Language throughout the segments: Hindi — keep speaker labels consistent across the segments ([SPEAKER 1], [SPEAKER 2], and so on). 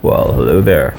[SPEAKER 1] Well, hello there.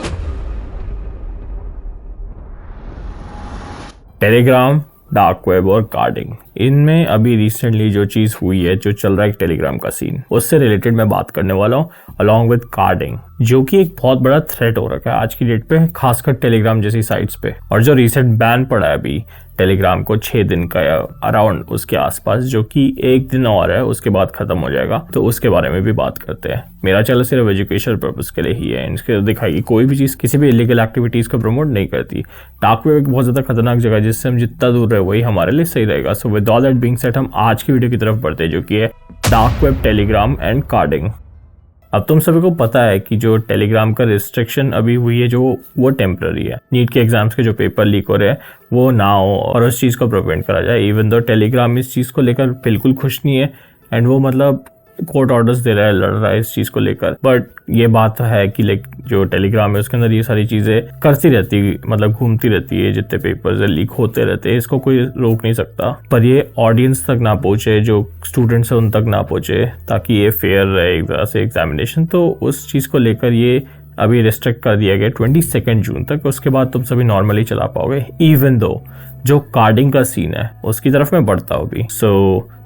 [SPEAKER 1] Telegram, dark web और कार्डिंग, इनमें अभी रिसेंटली जो चीज़ हुई है, जो चल रहा है टेलीग्राम का सीन, उससे रिलेटेड मैं बात करने वाला हूँ अलॉन्ग विद कार्डिंग, जो कि एक बहुत बड़ा थ्रेट हो रखा है आज की डेट पे, खासकर टेलीग्राम जैसी साइट्स पे। और जो रिसेंट बैन पड़ा है अभी टेलीग्राम को 6 दिन का या अराउंड उसके आसपास, जो कि 1 दिन और है, उसके बाद खत्म हो जाएगा, तो उसके बारे में भी बात करते हैं। मेरा चैनल सिर्फ एजुकेशनल पर्पस के लिए ही है, इसके दिखाई कोई भी चीज़ किसी भी इलीगल एक्टिविटीज़ को प्रमोट नहीं करती। डार्क वेब एक बहुत ज़्यादा खतरनाक जगह है, जिससे हम जितना दूर रहे वही हमारे लिए सही रहेगा। So with all that being said, हम आज की वीडियो की तरफ बढ़ते हैं, जो कि है dark web, Telegram and carding. अब तुम सभी को पता है कि जो टेलीग्राम का रिस्ट्रिक्शन अभी हुई है, जो वो टेम्पररी है। नीट के एग्जाम्स के जो पेपर लीक हो रहे हैं वो ना हो और उस चीज़ को प्रिवेंट करा जाए। इवन दो टेलीग्राम इस चीज़ को लेकर बिल्कुल खुश नहीं है एंड वो मतलब कोर्ट ऑर्डर्स दे रहा है, लड़ रहा है इस चीज़ को लेकर। बट ये बात है कि लाइक जो टेलीग्राम है उसके अंदर ये सारी चीज़ें करती रहती, मतलब घूमती रहती है, जितने पेपर्स लीक होते रहते हैं, इसको कोई रोक नहीं सकता। पर ये ऑडियंस तक ना पहुँचे, जो स्टूडेंट्स हैं उन तक ना पहुँचे, ताकि ये फेयर रहे एक तरह से एग्जामिनेशन। तो उस चीज़ को लेकर ये अभी रिस्ट्रिक्ट कर दिया गया 22 जून तक। उसके बाद तुम सभी नॉर्मली चला पाओगे। इवन दो जो कार्डिंग का सीन है उसकी तरफ मैं बढ़ता हूँ अभी।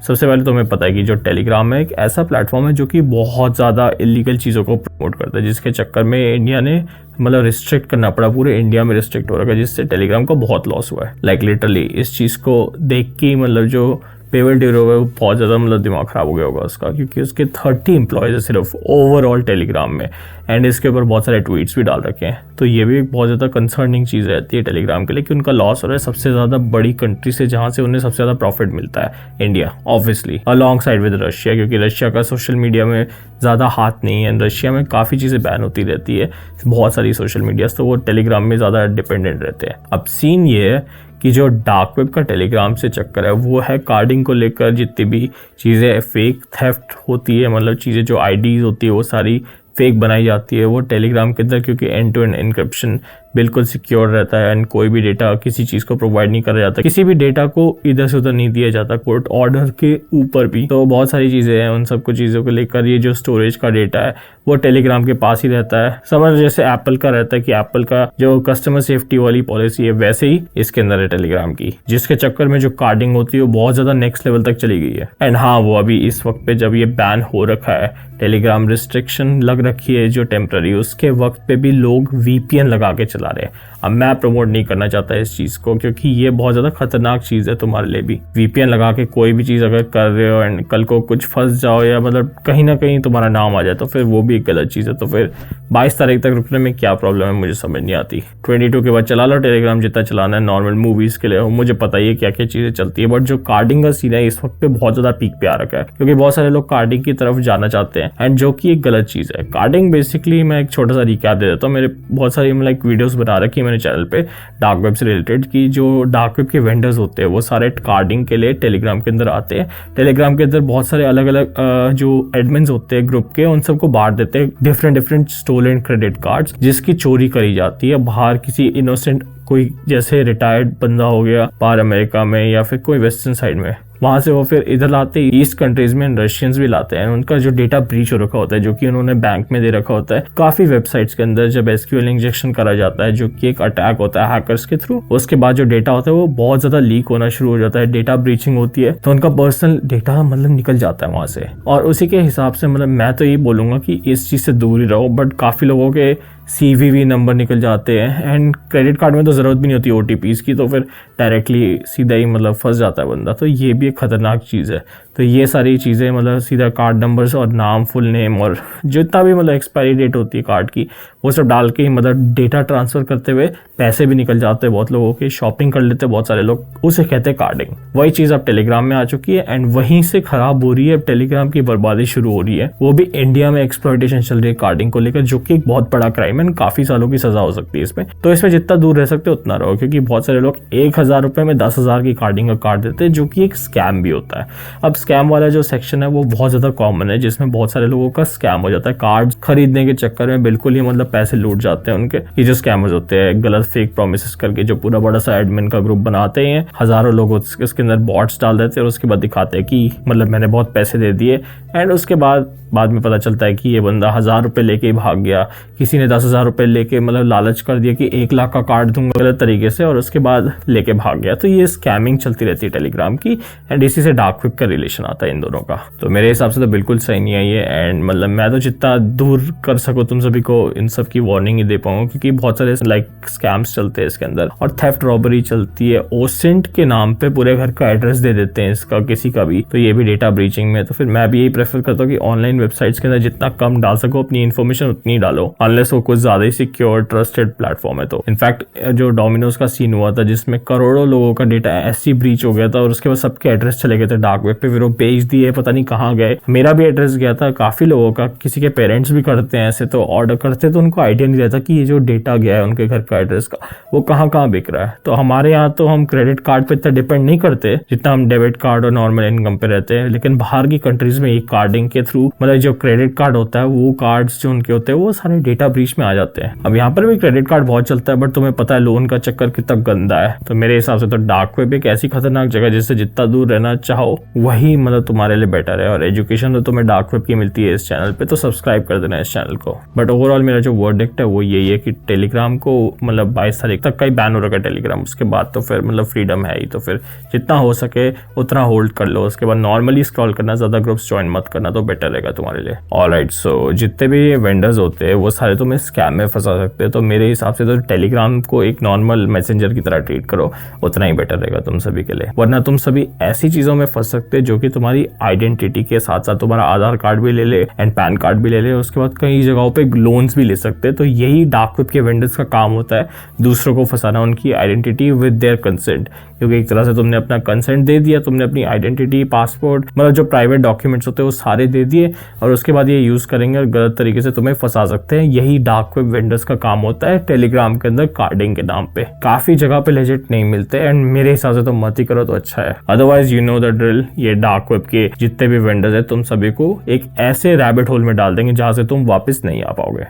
[SPEAKER 1] सबसे पहले तुम्हें पता है कि जो टेलीग्राम है एक ऐसा प्लेटफॉर्म है जो कि बहुत ज़्यादा इलीगल चीज़ों को प्रमोट करता है, जिसके चक्कर में इंडिया ने मतलब रिस्ट्रिक्ट करना पड़ा, पूरे इंडिया में रिस्ट्रिक्ट हो रहा है, जिससे टेलीग्राम को बहुत लॉस हुआ है। लाइक लिटरली इस चीज़ को देख के मतलब जो पेमेंट ड्यूरो है वो बहुत ज़्यादा मतलब दिमाग ख़राब हो गया होगा उसका, क्योंकि उसके 30 एम्प्लॉयज़ है सिर्फ ओवरऑल टेलीग्राम में, एंड इसके ऊपर बहुत सारे ट्वीट्स भी डाल रखे हैं। तो ये भी एक बहुत ज़्यादा कंसर्निंग चीज़ रहती है टेलीग्राम के लिए कि उनका लॉस हो रहा है सबसे ज़्यादा बड़ी कंट्री से, जहाँ से उन्हें सबसे ज़्यादा प्रॉफिट मिलता है, India obviously, along side with Russia, क्योंकि रशिया का सोशल मीडिया में ज़्यादा हाथ नहीं है। रशिया में काफ़ी चीज़ें बैन होती रहती है, बहुत सारी सोशल मीडियाज़, तो वो टेलीग्राम में ज़्यादा डिपेंडेंट रहते हैं। अब सीन ये है कि जो डार्क वेब का टेलीग्राम से चक्कर है वो है कार्डिंग को लेकर। जितनी भी चीज़ें फेक थेफ्ट होती है, मतलब चीज़ें जो आईडीज़ होती है वो सारी फेक बनाई जाती है वो टेलीग्राम के अंदर, क्योंकि एंड टू एंड एन्क्रिप्शन बिल्कुल सिक्योर रहता है एंड कोई भी डेटा किसी चीज़ को प्रोवाइड नहीं करा जाता, किसी भी डेटा को इधर से उधर नहीं दिया जाता कोर्ट ऑर्डर के ऊपर भी। तो बहुत सारी चीज़ें हैं, उन सब कुछ चीज़ों को लेकर ये जो स्टोरेज का डेटा है वो टेलीग्राम के पास ही रहता है। समझ जैसे एप्पल का रहता है कि एप्पल का जो कस्टमर सेफ्टी वाली पॉलिसी है, वैसे ही इसके अंदर है टेलीग्राम की, जिसके चक्कर में जो कार्डिंग होती है वो बहुत ज़्यादा नेक्स्ट लेवल तक चली गई है। एंड हाँ, वो अभी इस वक्त पे जब ये बैन हो रखा है, टेलीग्राम रिस्ट्रिक्शन लग रखी है जो टेम्पररी, उसके वक्त पे भी लोग VPN लगा के चला रहे हैं। अब मैं प्रमोट नहीं करना चाहता इस चीज़ को, क्योंकि ये बहुत ज़्यादा खतरनाक चीज़ है तुम्हारे लिए भी। VPN लगा के कोई भी चीज़ अगर कर रहे हो एंड कल को कुछ फंस जाओ या मतलब कहीं ना कहीं तुम्हारा नाम आ जाए, तो फिर वो भी एक गलत चीज़ है। तो फिर 22 तारीख तक रुकने में क्या प्रॉब्लम है, मुझे समझ नहीं आती। 22 के बाद चला लो टेलीग्राम, जितना चलाना है नॉर्मल मूवीज़ के लिए हो, मुझे पता ही है क्या क्या चीज़ें चलती है। बट जो कार्डिंग का सीन है इस वक्त पे बहुत ज़्यादा पीक पे आ रखा है, क्योंकि बहुत सारे लोग कार्डिंग की तरफ जाना चाहते हैं, एंड जो कि एक गलत चीज़ है। कार्डिंग बेसिकली, मैं एक छोटा सा रिकैप दे देता हूँ, मेरे बहुत सारी लाइक वीडियोस बना रखी है मैंने चैनल पे डार्क वेब से रिलेटेड, कि जो डार्क वेब के वेंडर्स होते हैं वो सारे कार्डिंग के लिए टेलीग्राम के अंदर आते हैं। टेलीग्राम के अंदर बहुत सारे अलग अलग जो एडमिन्स होते हैं ग्रुप के, उन सबको बांट देते हैं डिफरेंट स्टोलन क्रेडिट कार्ड्स, जिसकी चोरी करी जाती है बाहर किसी इनोसेंट, कोई जैसे रिटायर्ड बंदा हो गया बाहर अमेरिका में या फिर कोई वेस्टर्न साइड में, वहाँ से वो फिर इधर लाते हैं, ईस्ट कंट्रीज में रशियंस भी लाते हैं। उनका जो डेटा ब्रीच हो रखा होता है, जो कि उन्होंने बैंक में दे रखा होता है, काफ़ी वेबसाइट्स के अंदर जब SQL इंजेक्शन करा जाता है, जो कि एक अटैक होता है हैकर्स के थ्रू, उसके बाद जो डेटा होता है वो बहुत ज़्यादा लीक होना शुरू हो जाता है, डेटा ब्रीचिंग होती है, तो उनका पर्सनल डेटा मतलब निकल जाता है वहाँ से। और उसी के हिसाब से मतलब मैं तो ये बोलूँगा कि इस चीज़ से दूर ही रहो। बट काफ़ी लोगों के CVV नंबर निकल जाते हैं, एंड क्रेडिट कार्ड में तो ज़रूरत भी नहीं होती OTPs की, तो फिर डायरेक्टली सीधा ही मतलब फंस जाता है बंदा। तो ये भी एक खतरनाक चीज़ है। तो ये सारी चीज़ें मतलब सीधा कार्ड नंबर्स और नाम, फुल नेम और जितना भी मतलब एक्सपायरी डेट होती है कार्ड की, वो सब डाल के ही मतलब डेटा ट्रांसफ़र करते हुए पैसे भी निकल जाते हैं बहुत लोगों के, शॉपिंग कर लेते हैं बहुत सारे लोग, उसे कहते हैं कार्डिंग। वही चीज़ अब टेलीग्राम में आ चुकी है एंड वहीं से ख़राब हो रही है, अब टेलीग्राम की बर्बादी शुरू हो रही है। वो भी इंडिया में एक्सप्लॉयटेशन चल रही है कार्डिंग को लेकर, जो कि एक बहुत बड़ा क्राइम है, काफ़ी सालों की सज़ा हो सकती है इसमें। तो इसमें जितना दूर रह सकते हो उतना रहो, क्योंकि बहुत सारे लोग 1000 रुपये में 10,000 की कार्डिंग का कार्ड देते हैं, जो कि एक स्कैम भी होता है। अब स्कैम वाला जो सेक्शन है वो बहुत ज़्यादा कॉमन है, जिसमें बहुत सारे लोगों का स्कैम हो जाता है। कार्ड खरीदने के चक्कर में बिल्कुल ही मतलब पैसे लूट जाते हैं उनके। ये जो स्कैमर्स होते हैं गलत फेक प्रोमिस करके जो पूरा बड़ा सा एडमिन का ग्रुप बनाते हैं, हज़ारों लोग उसके अंदर बॉट्स डाल देते हैं और उसके बाद दिखाते हैं कि मतलब मैंने बहुत पैसे दे दिए, एंड उसके बाद बाद में पता चलता है कि ये बंदा 1000 रुपये लेके ही भाग गया, किसी ने 10,000 रुपये लेके मतलब लालच कर दिया कि 1 लाख का कार्ड दूंगा गलत तरीके से, और उसके बाद लेके भाग गया। तो ये स्कैमिंग चलती रहती है टेलीग्राम की, एंड इसी से डार्क वेब का रिलेशन आता है इन दोनों का। तो मेरे हिसाब से तो बिल्कुल सही नहीं है ये, एंड मतलब मैं तो जितना दूर कर सकूँ तुम सभी को इन सब की वार्निंग ही दे पाऊंगा, क्योंकि बहुत सारे लाइक स्कैम्स चलते हैं इसके अंदर, और थेफ्ट रॉबरी चलती है। ओसेंट के नाम पे पूरे घर का एड्रेस दे देते हैं इसका किसी का भी, तो ये भी डेटा ब्रीचिंग में। तो फिर मैं भी यही प्रेफर करता हूँ कि ऑनलाइन वेबसाइट्स के अंदर जितना कम डाल सको अपनी इन्फॉर्मेशन उतनी डालो, अनलेस वो कुछ ज्यादा ही सिक्योर ट्रस्टेड प्लेटफॉर्म है। तो इनफैक्ट जो डोमिनोज का सीन हुआ था जिसमें करोड़ों लोगों का डेटा ऐसी ब्रीच हो गया था, और उसके बाद सबके एड्रेस चले गए थे डार्क वेब पे, फिर वो बेच दिए, पता नहीं कहाँ गए। मेरा भी एड्रेस गया था, काफी लोगों का, किसी के पेरेंट्स भी करते हैं ऐसे, तो ऑर्डर करते तो उनको आइडिया नहीं रहता कि ये जो डेटा गया है उनके घर का एड्रेस का वो कहाँ कहाँ बिक रहा है। तो हमारे यहाँ तो हम क्रेडिट कार्ड पे इतना डिपेंड नहीं करते जितना हम डेबिट कार्ड और नॉर्मल इनकम पे रहते हैं, लेकिन बाहर की कंट्रीज में ये कार्डिंग के थ्रू मतलब जो क्रेडिट कार्ड होता है वो कार्ड्स जो उनके होते हैं वो सारे डेटा ब्रीच में आ जाते हैं। अब यहाँ पर भी क्रेडिट कार्ड बहुत चलता है, बट तुम्हें पता है लोन का चक्कर कितना गंदा है। तो मेरे हिसाब से तो डार्क वेब एक ऐसी खतरनाक जगह जिससे जितना दूर रहना चाहो वही मतलब तुम्हारे लिए बेटर है। और एजुकेशन तो तुम्हें डार्क वेब की मिलती है इस चैनल पे, तो सब्सक्राइब कर देना इस चैनल को। बट ओवरऑल मेरा जो वर्डिक्ट है वो यही है कि टेलीग्राम को मतलब 22 तारीख तक का ही बैन हो रखा है टेलीग्राम, उसके बाद तो फिर मतलब फ्रीडम है ही, तो फिर जितना हो सके उतना होल्ड कर लो। उसके बाद नॉर्मली स्क्रॉल करना, ज्यादा ग्रुप्स ज्वाइन मत करना, तो बेटर रहेगा तुम्हारे लिए। ऑलराइट, सो जितने भी वेंडर्स होते हैं वो सारे तुम्हें स्कैम में फंसा सकते हैं, तो मेरे हिसाब से तो टेलीग्राम को एक नॉर्मल मैसेंजर की तरह ट्रीट करो, उतना ही बेटर रहेगा तुम सभी के लिए। वरना तुम सभी ऐसी चीजों में फंस सकते हैं जो कि तुम्हारी आइडेंटिटी के साथ साथ तुम्हारा आधार कार्ड भी ले ले एंड पैन कार्ड भी ले ले, उसके बाद कई जगहों पे लोन्स भी ले सकते हैं। तो यही डार्क वेब के वेंडर्स का काम होता है, दूसरों को फंसाना, उनकी आइडेंटिटी विद देयर कंसेंट, क्योंकि एक तरह से तुमने अपना कंसेंट दे दिया, तुमने अपनी आइडेंटिटी, पासपोर्ट, मतलब जो प्राइवेट डॉक्यूमेंट्स होते हैं वो सारे दे दिए, और उसके बाद ये यूज करेंगे और गलत तरीके से तुम्हें फंसा सकते हैं। यही डार्क वेब वेंडर्स का काम होता है टेलीग्राम के अंदर कार्डिंग के नाम पे। काफी जगह पे लेजिट नहीं मिलते, एंड मेरे हिसाब से तो मत ही करो तो अच्छा है। Otherwise you know the drill, ये डार्क वेब के जितने भी वेंडर्स है तुम सभी को एक ऐसे रैबिट होल में डाल देंगे जहां से तुम वापस नहीं आ पाओगे।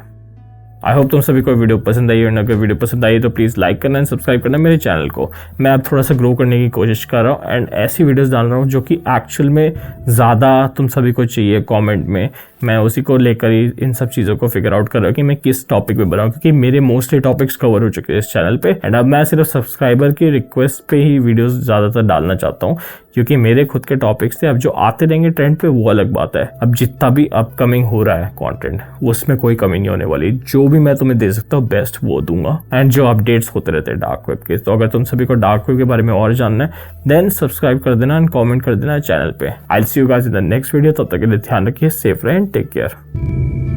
[SPEAKER 1] आई होप तुम सभी को वीडियो पसंद आई, और अगर वीडियो पसंद आई तो प्लीज़ लाइक करना एंड सब्सक्राइब करना मेरे चैनल को। मैं अब थोड़ा सा ग्रो करने की कोशिश कर रहा हूँ एंड ऐसी वीडियोस डाल रहा हूँ जो कि एक्चुअल में ज़्यादा तुम सभी को चाहिए कमेंट में। मैं उसी को लेकर ही इन सब चीज़ों को फिगर आउट कर रहा हूँ कि मैं किस टॉपिक पे बनाऊँ, क्योंकि मेरे मोस्टली टॉपिक्स कवर हो चुके हैं इस चैनल पे, एंड अब मैं सिर्फ सब्सक्राइबर की रिक्वेस्ट पे ही वीडियोस ज़्यादातर डालना चाहता हूँ, क्योंकि मेरे खुद के टॉपिक्स थे। अब जो आते रहेंगे ट्रेंड पे वो अलग बात है। अब जितना भी अपकमिंग हो रहा है कंटेंट उसमें कोई कमी नहीं होने वाली, जो भी मैं तुम्हें दे सकता हूँ बेस्ट वो दूंगा, एंड जो अपडेट्स होते रहते हैं डार्क वेब के। तो अगर तुम सभी को डार्क वेब के बारे में और जानना है देन सब्सक्राइब कर देना एंड कमेंट कर देना चैनल पे। I will see you guys in the next video. तब तक के लिए ध्यान रखिए, सेफ रहें, टेक केयर।